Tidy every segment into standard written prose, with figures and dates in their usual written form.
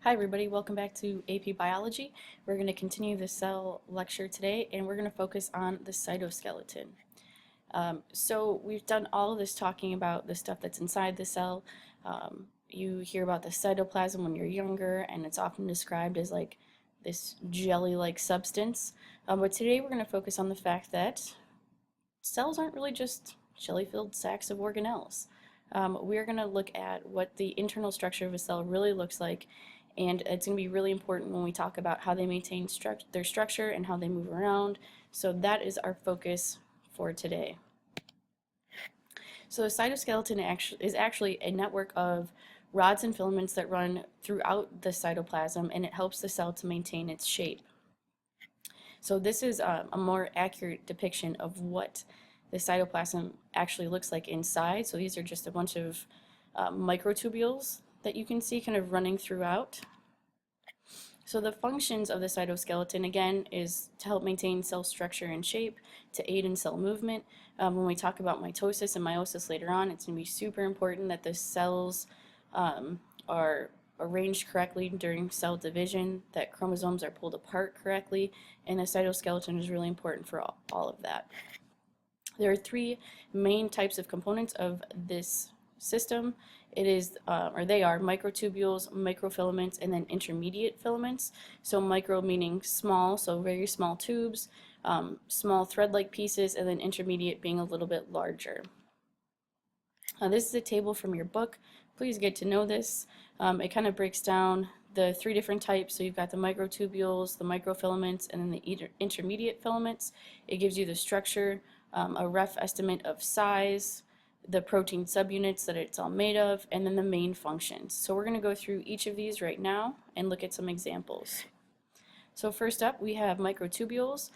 Hi everybody, welcome back to AP Biology. We're going to continue the cell lecture today and we're going to focus on the cytoskeleton. So we've done all of this talking about the stuff that's inside the cell. You hear about the cytoplasm when you're younger and it's often described as like this jelly-like substance. But today we're going to focus on the fact that cells aren't really just jelly-filled sacks of organelles. We're going to look at what the internal structure of a cell really looks like, and it's going to be really important when we talk about how they maintain their structure and how they move around. So that is our focus for today. So the cytoskeleton is actually a network of rods and filaments that run throughout the cytoplasm, and it helps the cell to maintain its shape. So this is a more accurate depiction of what the cytoplasm actually looks like inside. So these are just a bunch of microtubules that you can see kind of running throughout. So the functions of the cytoskeleton, again, is to help maintain cell structure and shape, to aid in cell movement. When we talk about mitosis and meiosis later on, it's going to be super important that the cells are arranged correctly during cell division, that chromosomes are pulled apart correctly, and the cytoskeleton is really important for all of that. There are three main types of components of this system. They are microtubules, microfilaments, and then intermediate filaments. So micro meaning small, so very small tubes, small thread-like pieces, and then intermediate being a little bit larger. This is a table from your book. Please get to know this. It kind of breaks down the three different types. So you've got the microtubules, the microfilaments, and then the intermediate filaments. It gives you the structure, a rough estimate of size, the protein subunits that it's all made of, and then the main functions. So we're going to go through each of these right now and look at some examples. So first up, we have microtubules.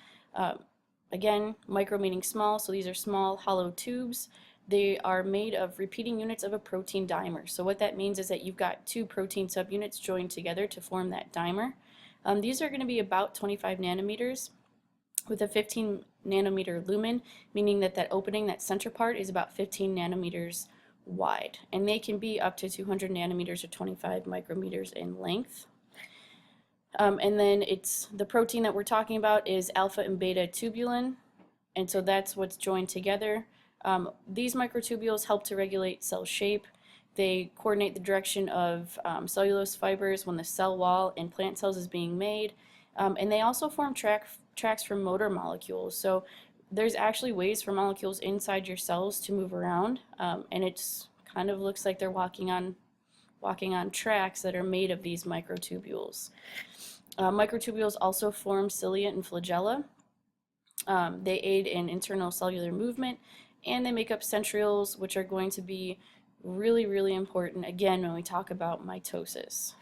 Again, micro meaning small, so these are small hollow tubes. They are made of repeating units of a protein dimer. So what that means is that you've got two protein subunits joined together to form that dimer. These are going to be about 25 nanometers with a 15 nanometer lumen, meaning that that opening, that center part, is about 15 nanometers wide. And they can be up to 200 nanometers or 25 micrometers in length. And then the protein that we're talking about is alpha and beta tubulin, and so that's what's joined together. These microtubules help to regulate cell shape. They coordinate the direction of cellulose fibers when the cell wall in plant cells is being made, and they also form tracks for motor molecules. So there's actually ways for molecules inside your cells to move around, and it's kind of looks like they're walking on tracks that are made of these microtubules. Microtubules also form cilia and flagella. They aid in internal cellular movement, and they make up centrioles, which are going to be really, really important, again, when we talk about mitosis.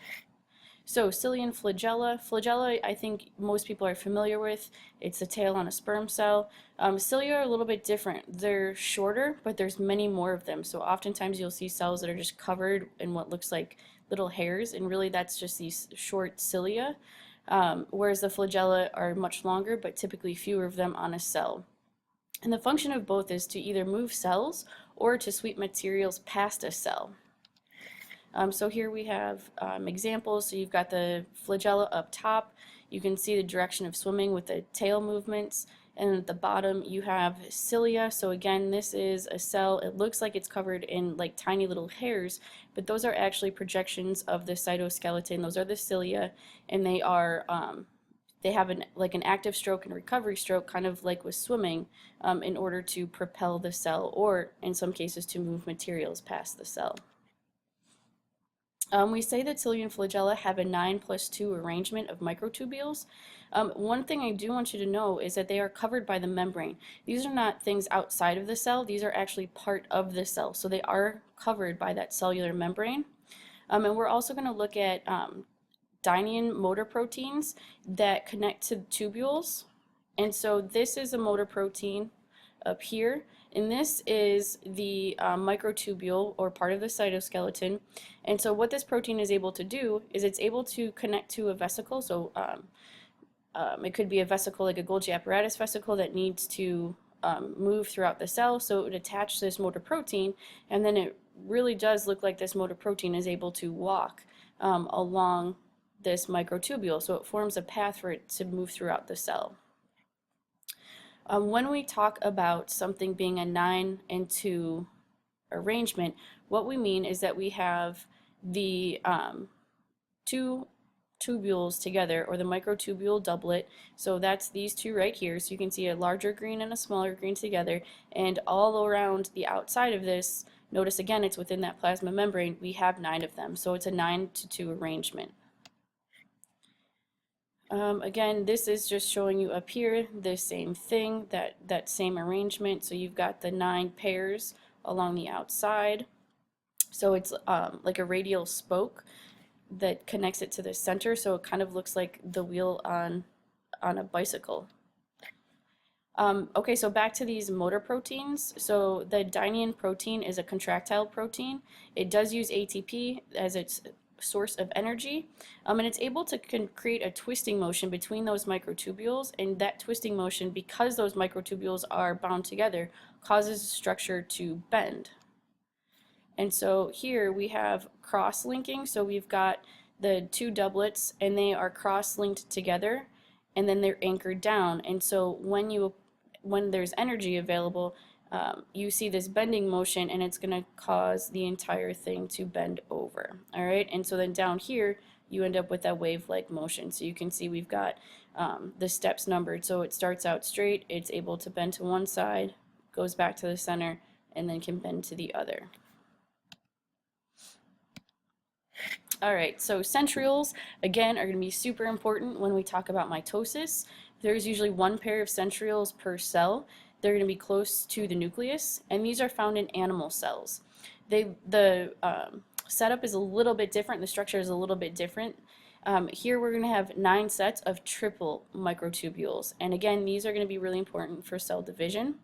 So cilia and flagella. Flagella, I think most people are familiar with. It's the tail on a sperm cell. Cilia are a little bit different. They're shorter, but there's many more of them. So oftentimes you'll see cells that are just covered in what looks like little hairs, and really that's just these short cilia. Whereas the flagella are much longer, but typically fewer of them on a cell. And the function of both is to either move cells or to sweep materials past a cell. So here we have examples. So you've got the flagella up top. You can see the direction of swimming with the tail movements. And at the bottom you have cilia. So again, this is a cell. It looks like it's covered in like tiny little hairs, but those are actually projections of the cytoskeleton. Those are the cilia, and they are they have an active stroke and recovery stroke, kind of like with swimming, in order to propel the cell, or in some cases to move materials past the cell. We say that cilia and flagella have a 9+2 arrangement of microtubules. One thing I do want you to know is that they are covered by the membrane. These are not things outside of the cell. These are actually part of the cell. So they are covered by that cellular membrane. And we're also going to look at dynein motor proteins that connect to tubules. And so this is a motor protein up here, and this is the microtubule, or part of the cytoskeleton. And so what this protein is able to do is it's able to connect to a vesicle. So it could be a vesicle like a Golgi apparatus vesicle that needs to move throughout the cell, so it would attach this motor protein, and then it really does look like this motor protein is able to walk along this microtubule, so it forms a path for it to move throughout the cell. When we talk about something being a 9 and 2 arrangement, what we mean is that we have the two tubules together, or the microtubule doublet. So that's these two right here. So you can see a larger green and a smaller green together, and all around the outside of this, notice again it's within that plasma membrane, we have 9 of them. So it's a 9-to-2 arrangement. Again, this is just showing you up here the same thing, that same arrangement. So you've got the 9 pairs along the outside. So it's like a radial spoke that connects it to the center, so it kind of looks like the wheel on a bicycle. Okay, so back to these motor proteins. So the dynein protein is a contractile protein. It does use ATP as its source of energy, and it's able to create a twisting motion between those microtubules, and that twisting motion, because those microtubules are bound together, causes the structure to bend. And so here we have cross-linking, so we've got the two doublets and they are cross-linked together, and then they're anchored down. And so when there's energy available, you see this bending motion, and it's going to cause the entire thing to bend over. All right, and so then down here you end up with that wave-like motion. So you can see we've got the steps numbered. So it starts out straight, it's able to bend to one side, goes back to the center, and then can bend to the other. All right, so centrioles, again, are going to be super important when we talk about mitosis. There's usually one pair of centrioles per cell. They're going to be close to the nucleus, and these are found in animal cells. The setup is a little bit different. The structure is a little bit different. Here we're going to have 9 sets of triple microtubules, and again, these are going to be really important for cell division.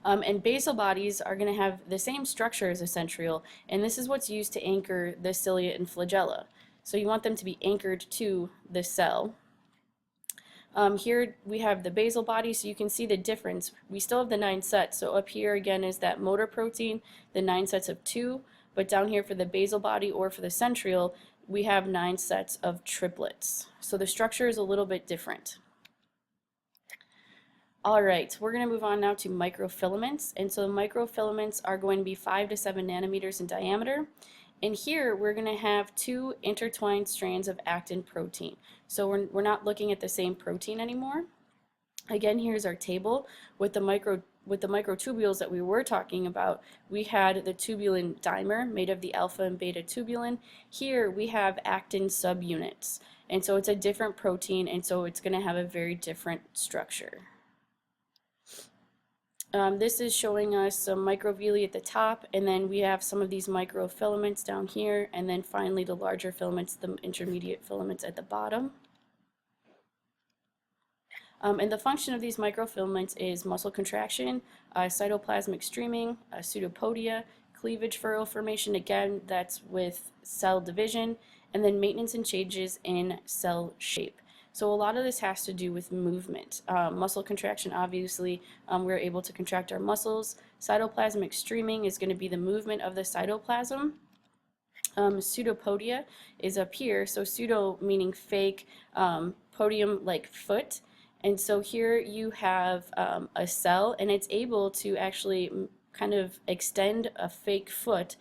And basal bodies are going to have the same structure as a centriole, and this is what's used to anchor the cilia and flagella. So you want them to be anchored to the cell. Here we have the basal body, so you can see the difference. We still have the 9 sets, so up here again is that motor protein, the 9 sets of 2, but down here for the basal body or for the centriole, we have 9 sets of triplets. So the structure is a little bit different. All right, we're going to move on now to microfilaments. And so microfilaments are going to be 5 to 7 nanometers in diameter. And here we're going to have 2 intertwined strands of actin protein. So we're not looking at the same protein anymore. Again, here's our table with the microtubules that we were talking about. We had the tubulin dimer made of the alpha and beta tubulin. Here we have actin subunits. And so it's a different protein, and so it's going to have a very different structure. This is showing us some microvilli at the top, and then we have some of these microfilaments down here, and then finally the larger filaments, the intermediate filaments at the bottom. And the function of these microfilaments is muscle contraction, cytoplasmic streaming, pseudopodia, cleavage furrow formation, again that's with cell division, and then maintenance and changes in cell shape. So a lot of this has to do with movement. Muscle contraction, obviously, we're able to contract our muscles. Cytoplasmic streaming is going to be the movement of the cytoplasm. Pseudopodia is up here, so pseudo meaning fake, podium like foot. And so here you have a cell, and it's able to actually kind of extend a fake foot,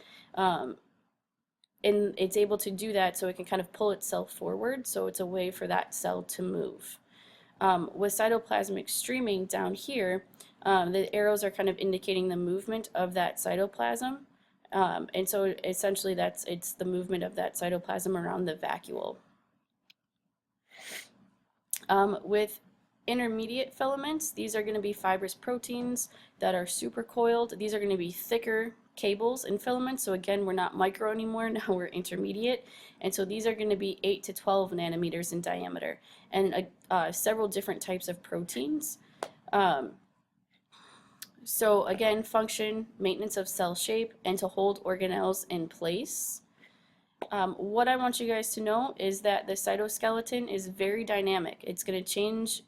and it's able to do that so it can kind of pull itself forward, so it's a way for that cell to move. With cytoplasmic streaming down here, the arrows are kind of indicating the movement of that cytoplasm, and so essentially it's the movement of that cytoplasm around the vacuole. With intermediate filaments, these are going to be fibrous proteins that are supercoiled. These are going to be thicker cables and filaments. So again, we're not micro anymore, now we're intermediate. And so these are going to be 8 to 12 nanometers in diameter, and several different types of proteins. So again, function, maintenance of cell shape, and to hold organelles in place. What I want you guys to know is that the cytoskeleton is very dynamic. It's going to change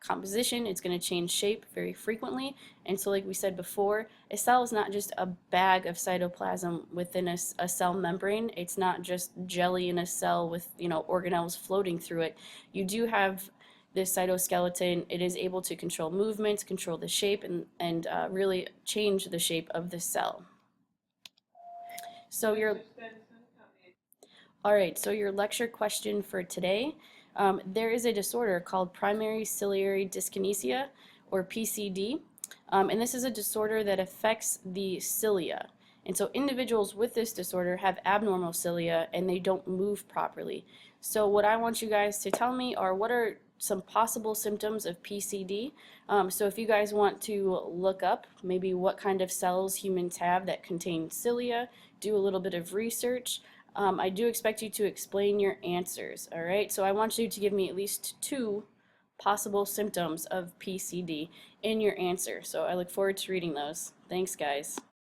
composition, it's going to change shape very frequently. And so like we said before, a cell is not just a bag of cytoplasm within a cell membrane. It's not just jelly in a cell with, organelles floating through it. You do have this cytoskeleton. It is able to control movements, control the shape, and really change the shape of the cell. So your All right, so your lecture question for today, there is a disorder called primary ciliary dyskinesia, or PCD, and this is a disorder that affects the cilia. And so individuals with this disorder have abnormal cilia and they don't move properly. So what I want you guys to tell me are what are some possible symptoms of PCD. So if you guys want to look up maybe what kind of cells humans have that contain cilia, do a little bit of research. I do expect you to explain your answers, all right? So I want you to give me at least 2 possible symptoms of PCD in your answer. So I look forward to reading those. Thanks, guys.